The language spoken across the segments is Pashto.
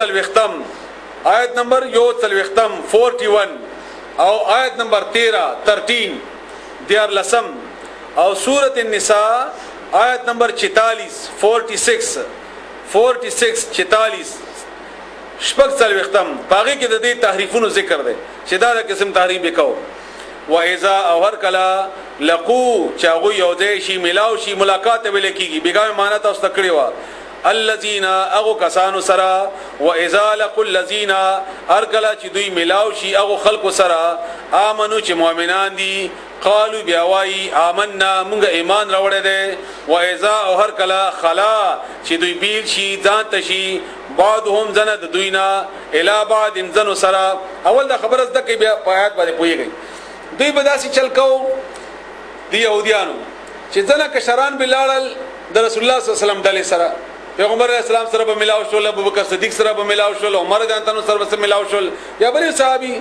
الوختم آیت نمبر یو الوختم 41 او آیت نمبر 13 دیار لسم او سورۃ النساء آیت نمبر 46 شپږ الوختم باقي کې د دې تحریفونو ذکر دی چې دا د قسم تحریف وکاو و اذا اور کلا لقو چاغو یوځای شي ملاو شي ملاقات ویل کیږي بیګا معنا تاسو تکړی و الذين اغو کسانو سرا و اذا لقوا الذين ارکلا چې دوی ملاو شي اغو خلق سرا امنو چې مؤمنان دي قالوا بیاوای آمنا مونږ ایمان راوړی دی و اذا اور کلا خلا چې دوی بیل شي ځان تشي بعضهم زند دوینا الی بعض زنو سرا اول دا خبر زده کې بیا پایات باندې پويږي دوی بداسي چل کو دی يهوديانو چې ځنه کشران بلال د رسول الله صلی الله علیه وسلم د سره پیغمبر اسلام سره به ملاو شول ابو بکر صدیق سره به ملاو شول عمر دانتنو سره به ملاو شول یا بل صحابي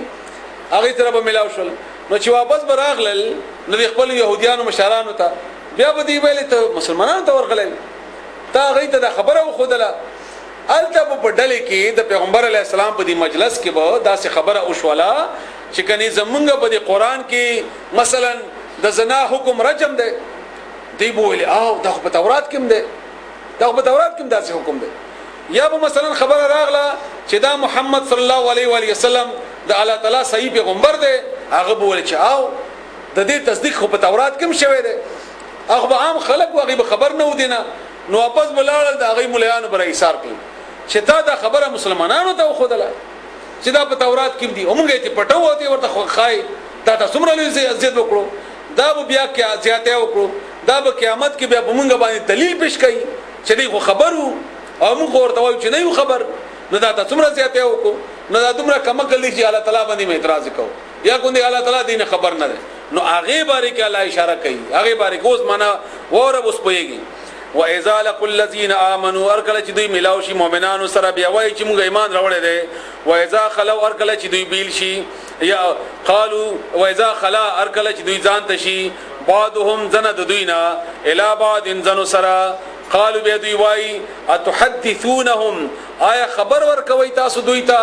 هغه سره به ملاو شول نو چې واپس براغلل نو خپل يهوديانو مشرانو ته بیا به دی ویل ته مسلمانانو ته ورغلل تا هغه ته د خبره وخدله الته په ډلې کې د پیغمبر علی السلام په دې مجلس کې به داسې خبره وشوله چې کني زمونږ په دې قران کې مثلا د زنا حکم رجم دی دی بوله او د تورات کې دی دا په تورات کې داسې حکم دی یا به مثلا خبره راغله چې دا محمد صلی الله علیه و وسلم د الله تعالی صحیح پیغمبر دی هغه بوله چې او د دې تصدیق خو په تورات کې شوی دی هغه عام خلک واغې به خبر نه ودینه نو واپس بلاړل د هغه مولایانو پر ایثار کړ چې دا خبره مسلمانانو ته خودله چې دا په تورات کې دی اومږه ته پټو وته ورته خای دا تاسو مر له عزت وکړو دا بیا کې زیاته وکړو دا به قیامت کې بیا موږ باندې دلیل پیش کړي چې دی خو خبرو او موږ ورته وایو چې نه یو خبر نو دا تاسو مر زیاته وکړو نو دا دومره کمکل دي چې الله تعالی باندې اعتراض وکړو یا کوم دی الله تعالی دین خبر نه ده نو هغه باره کې الله اشاره کوي هغه باره کې اوس معنا وره اوس پويږي و اذا لقوا الذين امنوا ارکل چې دوی ملاو شي مؤمنانو سره بیا وایي چې موږ ایمان راوړل دي و اذا خلوا ارکل چې دوی بیل شي یا قالوا و اذا خلا ارکل چې دوی ځان تشي بعضهم زند دوینا الی بعض زنو سره قالوا بیا دوی وایي اتحدثونهم آیا خبر ورکوي تاسو دوی ته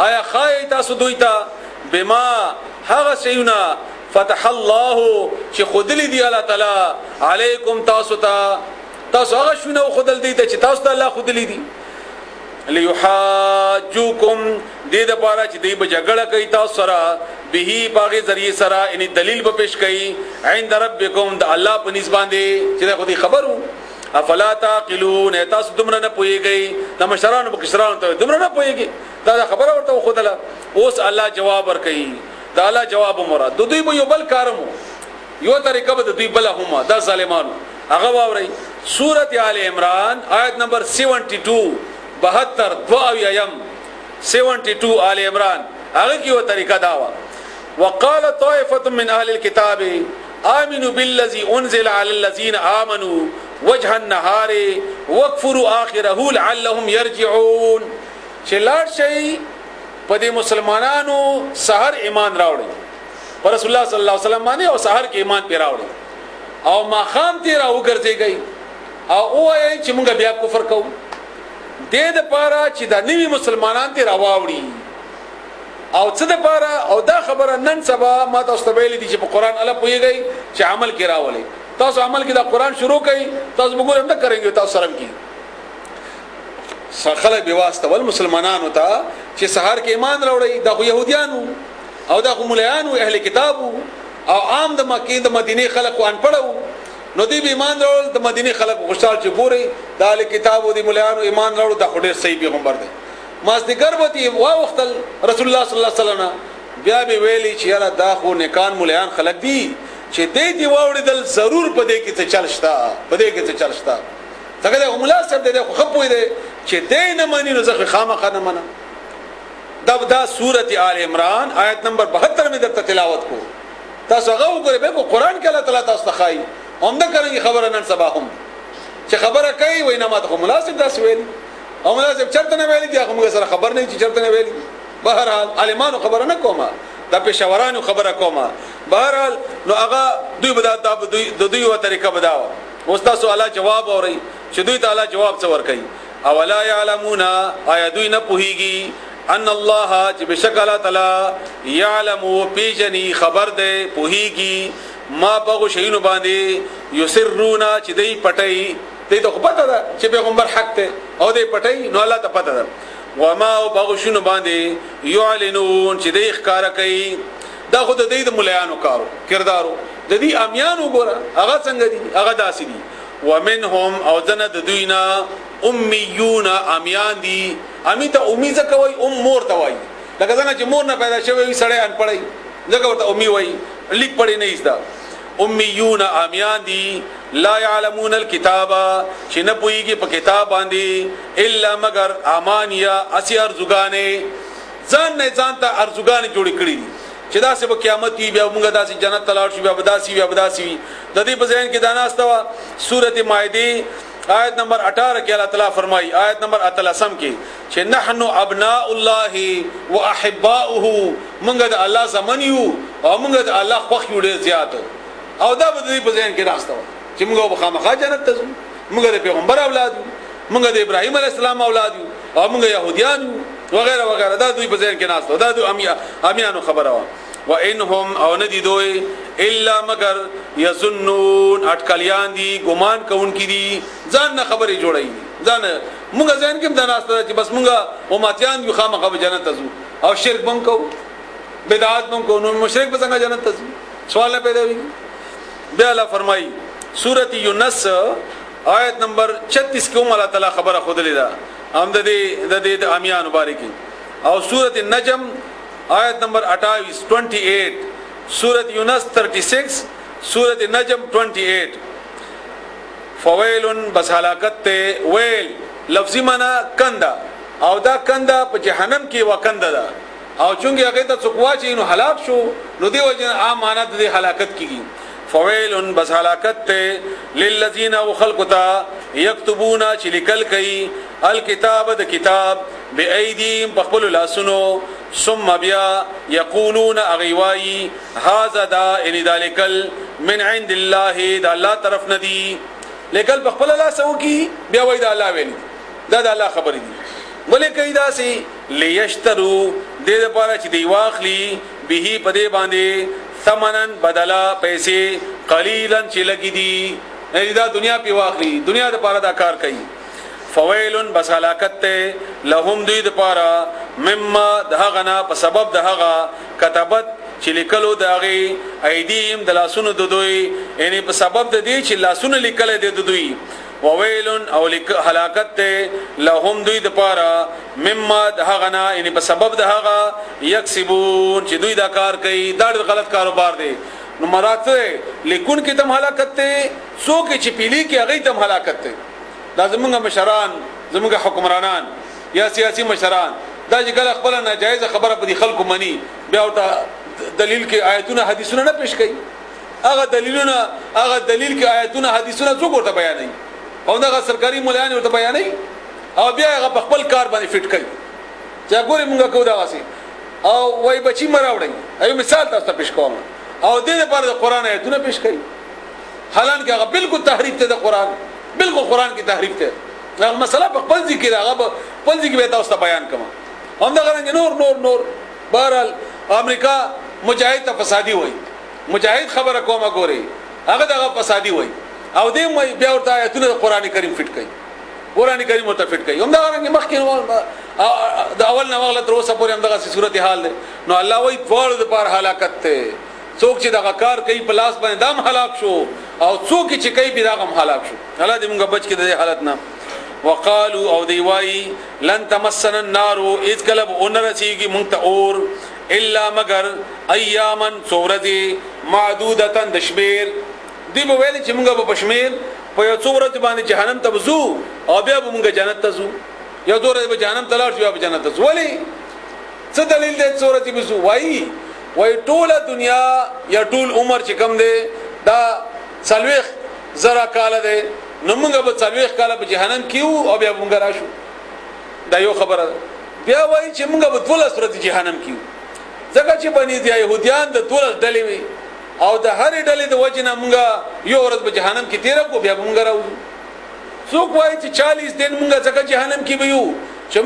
آیا خای تاسو دوی ته بما هغه شیونه فتح الله چې خودلی دی الله تعالی علیکم تاسو هغه شونه خودل دی چې تاسو ته الله خودلی دی لیحاجوکم دې د پاره چې دی به جګړه کوي تاسو سره به باغی ذریعہ سره ان دلیل به پیش کوي عند ربکم د الله په نسبت باندې چې خو دې خبرو افلا تعقلون تاسو دومره نه پويږئ د مشرانو په کشرانو ته دومره نه پويږئ دا خبره ورته خودله اوس الله جواب ورکړي دا الله جواب مراد دوی به یو بل کارمو یو طریقه به دوی بل هم دا ظالمانو هغه واوري سورۃ آل عمران آیت نمبر 72 72 آل عمران هغه کی یو طریقه داوا وقال طائفه من اهل الكتاب آمنوا بالذي انزل على الذين آمنوا وجه النهار واكفروا آخره لعلهم يرجعون چې لاړ شي په دې مسلمانانو سحر ایمان راوړي پر رسول الله صلی الله علیه وسلم باندې او سحر کې ایمان پی راوړي او ما خام تی راو ګرځيږي او وایي چې موږ بیا کفر کوو دې د پاره چې د نوی مسلمانان تی راوړي او څه د پاره او دا خبره نن سبا ما تاسو ته ویل دي چې په قران الله پويږي چې عمل کې راولي تاسو عمل کې دا قران شروع کړئ تاسو وګورئ هم کوي تاسو سره کې خلک به واسطه ول مسلمانانو ته چې سحر کې ایمان راوړي د يهوديانو او د مولایانو اهل کتابو او عام د مکه د مدینه خلک وان پړو نو دی به ایمان راوړل د مدینه خلک خوشحال چې ګوري د اهل کتابو د مولایانو ایمان راوړل د خډیر صحیح پیغمبر دی مازدیګر وتی وا وخت رسول الله صلی الله علیه وسلم بیا به ویلي چې یاره دا خو نیکان مولایان خلک دي چې دې دی واوړل ضرور پدې کې څه چلشتا پدې کې څه چلشتا څنګه د مناسب دی خو خپوي دی چې دې نه مانی نو ځکه خامخا نه منا دا سورۃ آل عمران آیت نمبر 72 میں درته تلاوت کو تاسو هغه وګورئ به قرآن کې الله تعالی تاسو ته خای هم دا کوي خبره نن سبا هم چې خبره کوي وای نه ماته مناسب داس ویلي او مناسب چرته نه ویلي چې هغه سره خبر نه چې چرته نه ویلي بهرحال عالمانو خبره نه کومه د پېښورانو خبره کومه بهرحال نو هغه دوی بدا دوی و طریقه بداو اوس تاسو الله جواب اوري چې دوی ته الله جواب څور کوي اولا يعلمون آیا دوی نه پوهیږي ان الله چې بشکل تعالی يعلم پیجنی خبر ده پوهیږي ما بغو شینو باندې یسرون چې دی پټي دې ته پته ده چې پیغمبر حق ته او دې پټي نو الله ته پته ده وما بغو شینو باندې يعلنون چې دی ښکارا کوي دا خود د دې مليانو کارو کردارو د دې امیانو ګوره هغه څنګه دي هغه داسې دي ومنهم او ذن د دوینا امیون امیان دي امیته امید کوي مور ته وای لکه څنګه چې مور نه پیدا شوی وي سړی ان پړی ځکه ورته امي وای لیک پړی نه ایستا امیون امیان دي لا يعلمون الكتاب چې نه پويږي په کتاب باندې الا مگر امانیا اسی ارزګانې ځان نه ځان ته ارزګانې جوړ کړی چې دا سه په قیامت کې بیا موږ داسې جنت تلاړ شو بیا بداسي د دې په ځین کې دانا استوا سورته مائده آیت نمبر 18 کې الله تعالی فرمایي آیت نمبر 13 کې چې نحنو ابناء الله واحباؤه موږ د الله زمن یو او موږ د الله خوښ یو ډیر زیات او دا به دې په ځین کې راستو چې موږ به خامخا جنت ته ځو موږ د پیغمبر اولاد موږ د ابراهيم عليه السلام اولاد او موږ يهوديان وغيرها وغيرها دا دوی په ځین کې راستو دا دوی امیانو خبره وا وانهم او ندی دوی الا مگر یظنون اٹکلیان دي ګمان کوونکې دي ځان نه خبرې جوړي ځان موږ ځان کې دناسته چې بس موږ امتیان یو خامخا جنت ته ځو او شرک بم کو بدعات بم کو نو مشرک به څنګه جنت ته ځو سوال نه پیدا وي بیا الله فرمایي سورۃ یونس آیت نمبر 36 کې الله تعالی خبره خود لیدا هم د دې امیان مبارکي او سورۃ النجم آیت نمبر 28 سورۃ یونس 36 سورۃ النجم 28 فویل بس هلاکت ته ویل لفظی معنا کندا او دا کندا په جهنم کې وکندا ده او چونګي هغه ته څوکوا چې نو هلاک شو نو دی وجه عام معنا د هلاکت کیږي فویل بس هلاکت ته للذین وخلقتا یكتبون چې لیکل کوي الکتاب د کتاب بأيديهم بخبل لاسونو ثم بیا یقولون اغیوای هذا دا ان ذلک من عند الله دا الله طرف ندی لیکل بخبل لاسو کی بیا وای دا الله ویلی دا الله خبر دي ولې کوي دا سي ليشترو د دې لپاره چې دی واخلي به پدې باندې ثمنن بدلا پیسې قليلا چې لګي دي دا دنیا په واخلي دنیا لپاره دا کار کوي فویل بس هلاکت ته لهم دوی د پاره مما دهغنا په سبب دهغه كتبت چې لیکلو دغه ايديم د لاسونو د دوی یعنی په سبب د دې چې لاسونو لیکل دي د دوی وویل او هلاکت ته لهم دوی د پاره مما دهغنا یعنی په سبب دهغه یکسبون چې دوی دا کار کوي دا غلط کاروبار دی نو مراته لیکون کې تم هلاکت ته څوک چې پیلي کې هغه تم هلاکت ته لازمږه مشران زموږه حکمرانان یا سیاسي مشران دا چې کله خپل ناجایز خبره په خلکو مني بیا ورته دلیل کې آیتونه حدیثونه نه پیش کوي هغه دلیل کې آیتونه حدیثونه څوک ورته بیانوي او دا سرکاري مولایان ورته بیانوي او بیا هغه خپل کار باندې فټ کوي چې ګورې موږ کو دا واسي او وای بچی مراوړي ایو مثال تاسو ته پیش کوم او دې لپاره د قران آیتونه پیش کوي حالانکه هغه بالکل تحریف ته د قران بالکل قران کی تحریف ته هغه مسله په خپل ذکر هغه په ذکر به تاسو ته بیان کوم هم دا غره نور بهرال امریکا مجاهد ته فسادي وای مجاهد خبره کومه ګوري هغه دغه فسادي وای او دې بیا ورته آیتونه قران کریم فټ کوي قران کریم ورته فټ کوي هم دا غره مخکې د اول نه وغله تر اوسه پورې هم دغه صورت حال ده نو الله وای ټول د پار هلاکت ته څوک چې دغه کار کوي په لاس باندې دام هلاک شو او څوک چې کوي به دغه هلاک شو الله دې موږ بچ کې د حالت نه وقالو او دی وای لن تمسنا النار اذ کلب انرسیږي مونږ ته اور الا مگر ایامن سورتی معدودتن دشمیر دی به ویل چې مونږ په پشمیر په یو څورت باندې جهنم ته وزو او بیا به مونږ جنت ته زو یو دوره به جهنم ته لاړ شو بیا به جنت ته زو ولی څه دلیل دې څورت به زو وای ټوله دنیا یا ټول عمر چې کم دی دا سلوخ زرا کال دی نو موږ به سلوخ کال په جهنم کیو او بیا موږ راشو دا یو خبره بیا وای چې موږ به ټول سورت جهنم کیو ځکه چې بنی دی يهوديان د ټول ډلې وي او د هر ډلې د وجنه موږ یو ورځ په جهنم کې تیر کو بیا موږ راو څوک وایي چې 40 دن مونږه ځکه جهنم کې ویو چې